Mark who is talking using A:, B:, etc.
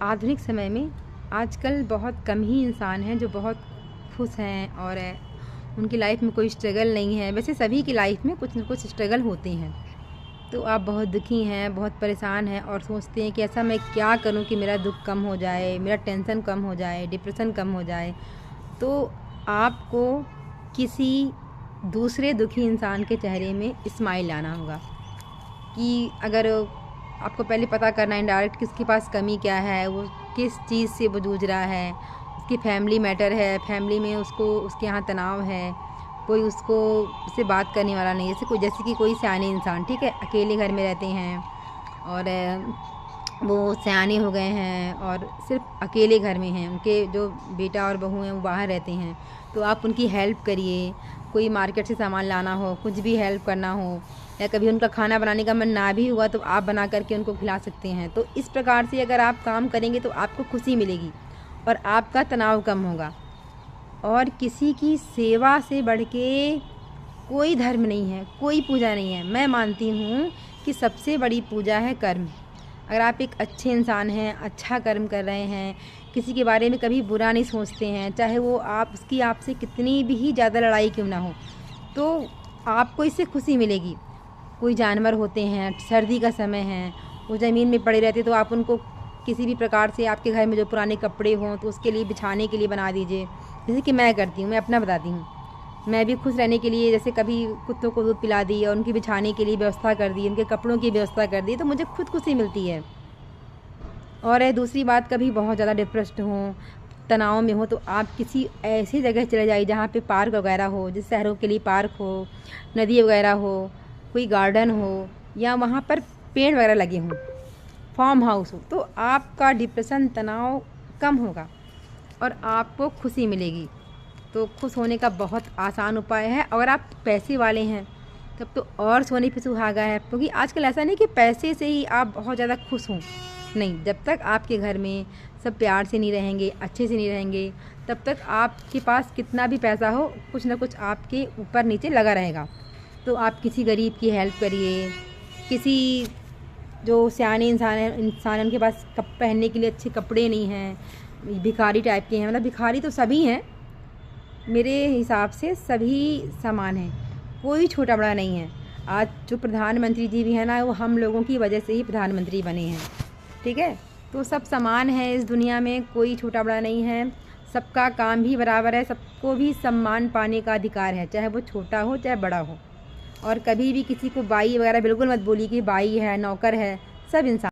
A: आधुनिक समय में आजकल बहुत कम ही इंसान हैं जो बहुत खुश हैं और उनकी लाइफ में कोई स्ट्रगल नहीं है। वैसे सभी की लाइफ में कुछ न कुछ स्ट्रगल होते हैं। तो आप बहुत दुखी हैं, बहुत परेशान हैं और सोचते हैं कि ऐसा मैं क्या करूं कि मेरा दुख कम हो जाए, मेरा टेंशन कम हो जाए, डिप्रेशन कम हो जाए। तो आपको किसी दूसरे दुखी इंसान के चेहरे में स्माइल लाना होगा कि अगर आपको पहले पता करना है डायरेक्ट किसके पास कमी क्या है, वो किस चीज़ से वो जूझ रहा है। उसकी फैमिली मैटर है, फैमिली में उसके यहाँ तनाव है, कोई उससे बात करने वाला नहीं। जैसे कि कोई सयाने इंसान, ठीक है, अकेले घर में रहते हैं और वो सयाने हो गए हैं और सिर्फ अकेले घर में हैं, उनके जो बेटा और बहू हैं वो बाहर रहते हैं। तो आप उनकी हेल्प करिए। कोई मार्केट से सामान लाना हो, कुछ भी हेल्प करना हो, या कभी उनका खाना बनाने का मन ना भी हुआ तो आप बना करके उनको खिला सकते हैं। तो इस प्रकार से अगर आप काम करेंगे तो आपको खुशी मिलेगी और आपका तनाव कम होगा। और किसी की सेवा से बढ़ के कोई धर्म नहीं है, कोई पूजा नहीं है। मैं मानती हूँ कि सबसे बड़ी पूजा है कर्म। अगर आप एक अच्छे इंसान हैं, अच्छा कर्म कर रहे हैं, किसी के बारे में कभी बुरा नहीं सोचते हैं, चाहे वो आपसे कितनी भी ज़्यादा लड़ाई क्यों ना हो, तो आपको इससे खुशी मिलेगी। कोई जानवर होते हैं, सर्दी का समय है, वो ज़मीन में पड़े रहते, तो आप उनको किसी भी प्रकार से आपके घर में जो पुराने कपड़े हों तो उसके लिए बिछाने के लिए बना दीजिए। जैसे कि मैं करती हूँ, मैं अपना बताती हूँ। मैं भी खुश रहने के लिए जैसे कभी कुत्तों को दूध पिला दी और उनकी बिछाने के लिए व्यवस्था कर दी, उनके कपड़ों की व्यवस्था कर दी, तो मुझे खुद खुशी मिलती है। और दूसरी बात, कभी बहुत ज़्यादा डिप्रेस्ड हो, तनाव में हो, तो आप किसी ऐसी जगह चले जाइए जहाँ पे पार्क वगैरह हो, जैसे शहरों के लिए पार्क हो, नदी वगैरह हो, कोई गार्डन हो, या वहाँ पर पेड़ वगैरह लगे हों, फार्म हाउस हो, तो आपका डिप्रेशन, तनाव कम होगा और आपको खुशी मिलेगी। तो खुश होने का बहुत आसान उपाय है। अगर आप पैसे वाले हैं तब तो और सोने पे सुहागा है, क्योंकि आजकल ऐसा नहीं कि पैसे से ही आप बहुत ज़्यादा खुश हों। नहीं, जब तक आपके घर में सब प्यार से नहीं रहेंगे, अच्छे से नहीं रहेंगे, तब तक आपके पास कितना भी पैसा हो, कुछ ना कुछ आपके ऊपर नीचे लगा रहेगा। तो आप किसी गरीब की हेल्प करिए, किसी जो सयाने इंसान उनके पास पहनने के लिए अच्छे कपड़े नहीं हैं, भिखारी टाइप के हैं, मतलब भिखारी तो सभी हैं, मेरे हिसाब से सभी समान हैं, कोई छोटा बड़ा नहीं है। आज जो प्रधानमंत्री जी भी हैं ना, वो हम लोगों की वजह से ही प्रधानमंत्री बने हैं, ठीक है। तो सब समान है इस दुनिया में, कोई छोटा बड़ा नहीं है, सबका काम भी बराबर है, सबको भी सम्मान पाने का अधिकार है, चाहे वो छोटा हो चाहे बड़ा हो। और कभी भी किसी को बाई वगैरह बिल्कुल मत बोलिए कि बाई है, नौकर है, सब इंसान